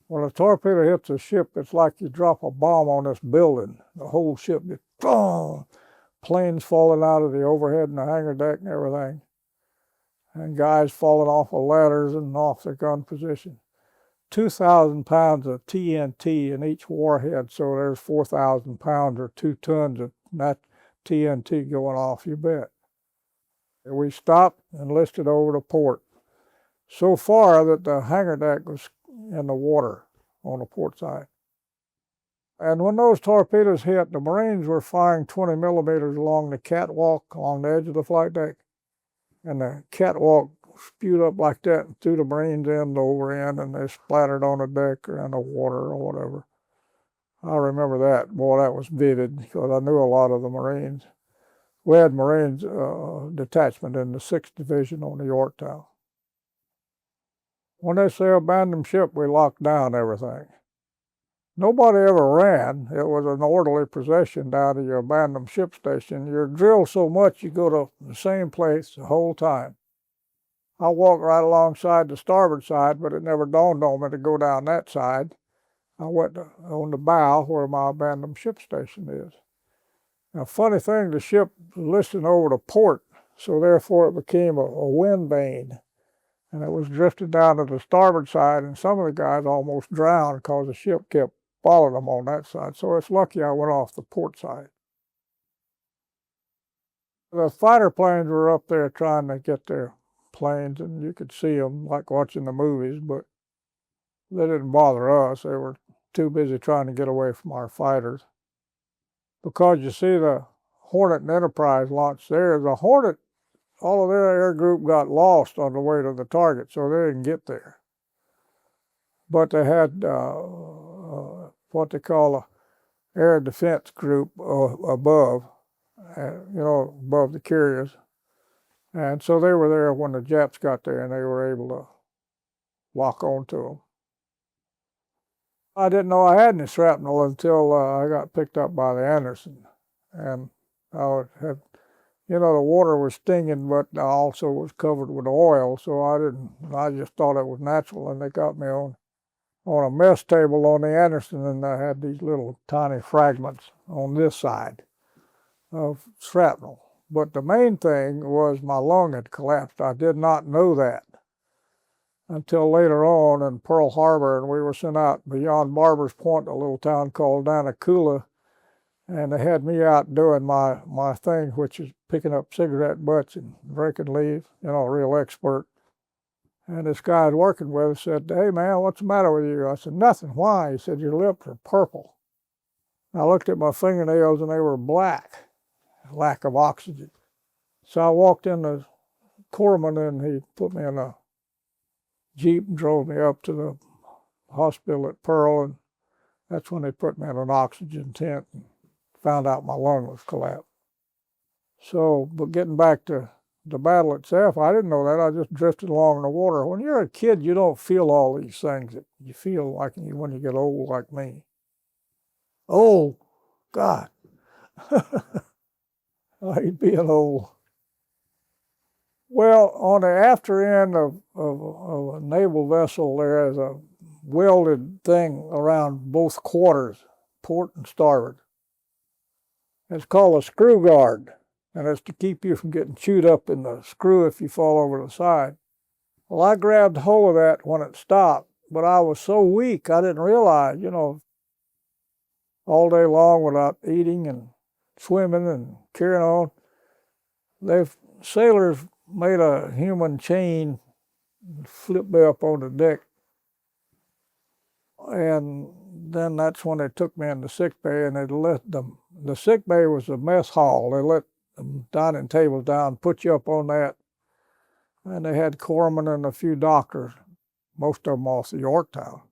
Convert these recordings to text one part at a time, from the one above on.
When a torpedo hits a ship, it's like you drop a bomb on this building. The whole ship just boom, planes falling out of the overhead and the hangar deck and everything, and guys falling off of ladders and off their gun position. 2,000 pounds of TNT in each warhead, so there's 4,000 pounds or 2 tons of that TNT going off, you bet. We stopped and listed over to port, so far that the hangar deck was in the water on the port side. And when those torpedoes hit, the Marines were firing 20 millimeters along the catwalk, along the edge of the flight deck, and the catwalk spewed up like that and threw the Marines end over end, and they splattered on the deck or in the water or whatever. I remember that. Boy, that was vivid because I knew a lot of the Marines. We had Marines detachment in the 6th Division on the Yorktown. When they say abandon ship, we locked down everything. Nobody ever ran. It was an orderly procession down to your abandoned ship station. You're drilled so much you go to the same place the whole time. I walked right alongside the starboard side, but it never dawned on me to go down that side. I went on the bow where my abandoned ship station is. Now, funny thing, the ship was listing over to port, so therefore it became a wind vane. And it was drifting down to the starboard side, and some of the guys almost drowned because the ship kept following them on that side. So it's lucky I went off the port side. The fighter planes were up there trying to get their planes, and you could see them like watching the movies, but they didn't bother us. They were too busy trying to get away from our fighters. Because you see the Hornet and Enterprise launched there. The Hornet, all of their air group got lost on the way to the target, so they didn't get there. But they had what they call a air defense group above, above the carriers. And so they were there when the Japs got there, and they were able to lock onto them. I didn't know I had any shrapnel until I got picked up by the Anderson. And I had, the water was stinging, but I also was covered with oil, so I just thought it was natural, and they got me on a mess table on the Anderson, and I had these little tiny fragments on this side of shrapnel. But the main thing was my lung had collapsed. I did not know that until later on in Pearl Harbor, and we were sent out beyond Barber's Point, a little town called Danakula, and they had me out doing my thing, which is picking up cigarette butts and drinking leaves, a real expert. And this guy I was working with said, "Hey, man, what's the matter with you?" I said, "Nothing." "Why?" He said, "Your lips are purple." I looked at my fingernails, and they were black, lack of oxygen. So I walked in the corpsman, and he put me in a Jeep and drove me up to the hospital at Pearl, and that's when they put me in an oxygen tent and found out my lung was collapsed. So, but getting back to the battle itself, I didn't know that. I just drifted along in the water. When you're a kid, you don't feel all these things that you feel like when you get old like me. Oh, God. I hate being old. Well, on the after end of a naval vessel, there is a welded thing around both quarters, port and starboard. It's called a screw guard, and it's to keep you from getting chewed up in the screw if you fall over the side. Well, I grabbed hold of that when it stopped, but I was so weak I didn't realize, all day long without eating and swimming and carrying on. Sailors made a human chain and flipped me up on the deck. And then that's when they took me in the sick bay, and they let them. The sick bay was a mess hall. They let them dining tables down, put you up on that. And they had corpsmen and a few doctors, most of them off the Yorktown.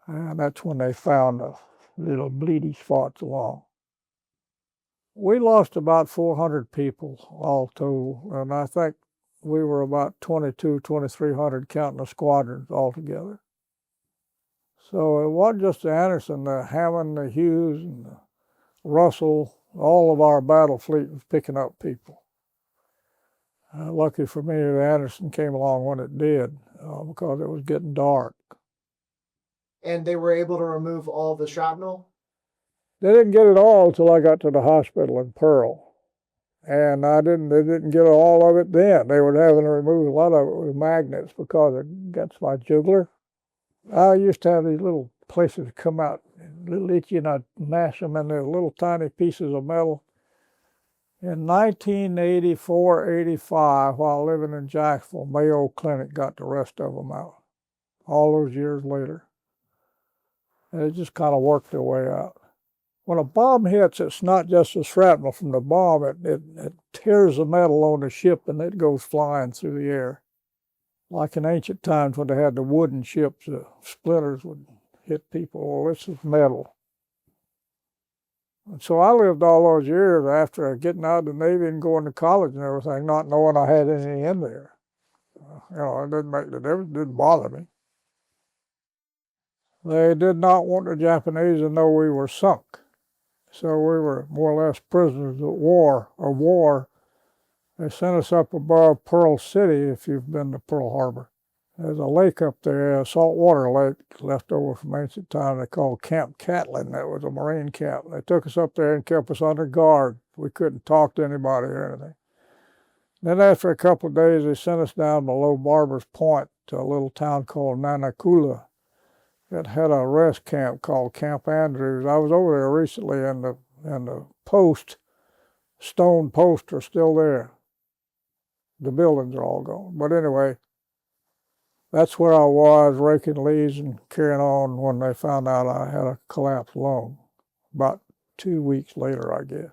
And that's when they found the little bleedy spots along. We lost about 400 people all total, and I think we were about 2,300 counting the squadrons altogether. So it wasn't just the Anderson, the Hammond, the Hughes, and the Russell, all of our battle fleet was picking up people. Lucky for me, the Anderson came along when it did, because it was getting dark. And they were able to remove all the shrapnel? They didn't get it all until I got to the hospital in Pearl. And they didn't get all of it then. They were having to remove a lot of it with magnets because it gets my jugular. I used to have these little places come out, little itchy, and I'd mash them in their little tiny pieces of metal. In 1984, 85, while living in Jacksonville, Mayo Clinic got the rest of them out, all those years later. And it just kind of worked their way out. When a bomb hits, it's not just the shrapnel from the bomb, it tears the metal on the ship and it goes flying through the air. Like in ancient times when they had the wooden ships, the splinters would hit people. Well, this is metal. And so I lived all those years after getting out of the Navy and going to college and everything, not knowing I had any in there. It didn't make the difference, it didn't bother me. They did not want the Japanese to know we were sunk. So we were more or less prisoners of war. They sent us up above Pearl City, if you've been to Pearl Harbor. There's a lake up there, a saltwater lake left over from ancient time they called Camp Catlin. That was a Marine camp. They took us up there and kept us under guard. We couldn't talk to anybody or anything. Then after a couple of days, they sent us down below Barber's Point to a little town called Nanakula. It had a rest camp called Camp Andrews. I was over there recently, and the stone posts are still there. The buildings are all gone. But anyway, that's where I was, raking leaves and carrying on when they found out I had a collapsed lung. About 2 weeks later, I guess.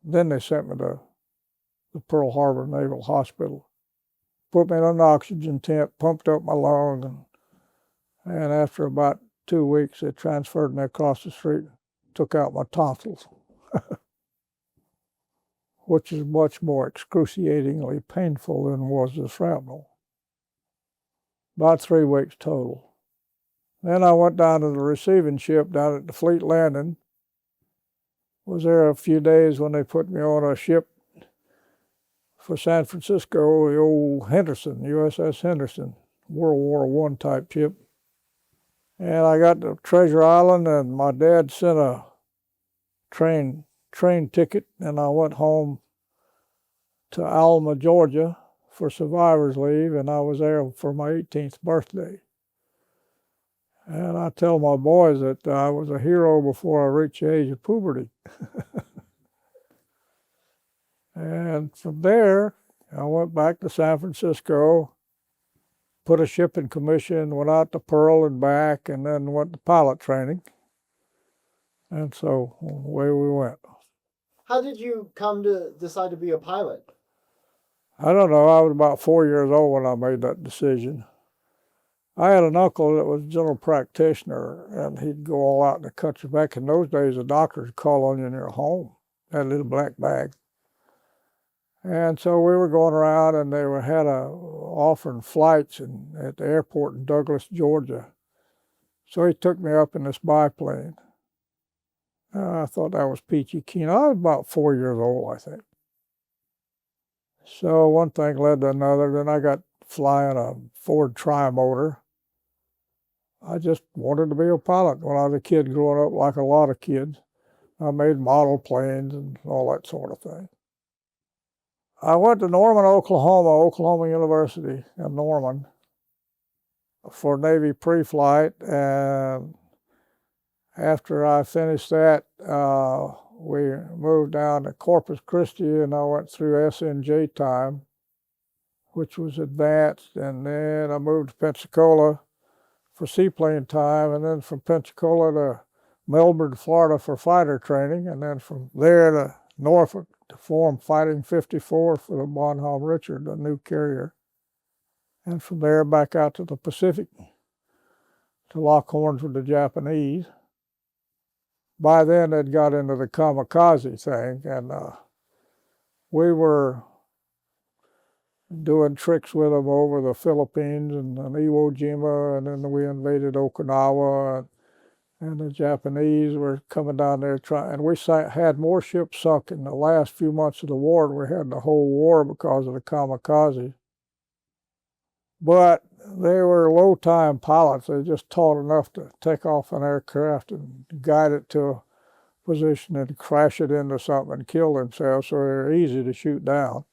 Then they sent me to the Pearl Harbor Naval Hospital. Put me in an oxygen tent, pumped up my lung, and after about 2 weeks, they transferred me across the street, took out my tonsils, which is much more excruciatingly painful than was the shrapnel. About 3 weeks total. Then I went down to the receiving ship down at the Fleet Landing. Was there a few days when they put me on a ship for San Francisco, the old Henderson, USS Henderson, World War I type ship. And I got to Treasure Island, and my dad sent a train ticket, and I went home to Alma, Georgia for survivor's leave, and I was there for my 18th birthday. And I tell my boys that I was a hero before I reached the age of puberty. And from there, I went back to San Francisco, put a ship in commission, went out to Pearl and back, and then went to pilot training. And so away we went. How did you come to decide to be a pilot? I don't know. I was about 4 years old when I made that decision. I had an uncle that was a general practitioner, and he'd go all out in the country. Back in those days, the doctors would call on you in your home, had a little black bag. And so we were going around, and they had offering flights at the airport in Douglas, Georgia. So he took me up in this biplane. I thought that was peachy keen. I was about 4 years old, I think. So one thing led to another. Then I got flying a Ford Tri-Motor. I just wanted to be a pilot when I was a kid growing up, like a lot of kids. I made model planes and all that sort of thing. I went to Norman, Oklahoma University in Norman for Navy pre-flight, and after I finished that, we moved down to Corpus Christi, and I went through SNJ time, which was advanced, and then I moved to Pensacola for seaplane time, and then from Pensacola to Melbourne, Florida for fighter training, and then from there to Norfolk to form Fighting 54 for the Bonhomme Richard, a new carrier, and from there back out to the Pacific to lock horns with the Japanese. By then, they'd got into the kamikaze thing, and we were doing tricks with them over the Philippines and Iwo Jima, and then we invaded Okinawa, and the Japanese were coming down there trying. And we had more ships sunk in the last few months of the war than we had in the whole war because of the kamikaze. But they were low-time pilots. They just taught enough to take off an aircraft and guide it to a position and crash it into something and kill themselves, so they're easy to shoot down.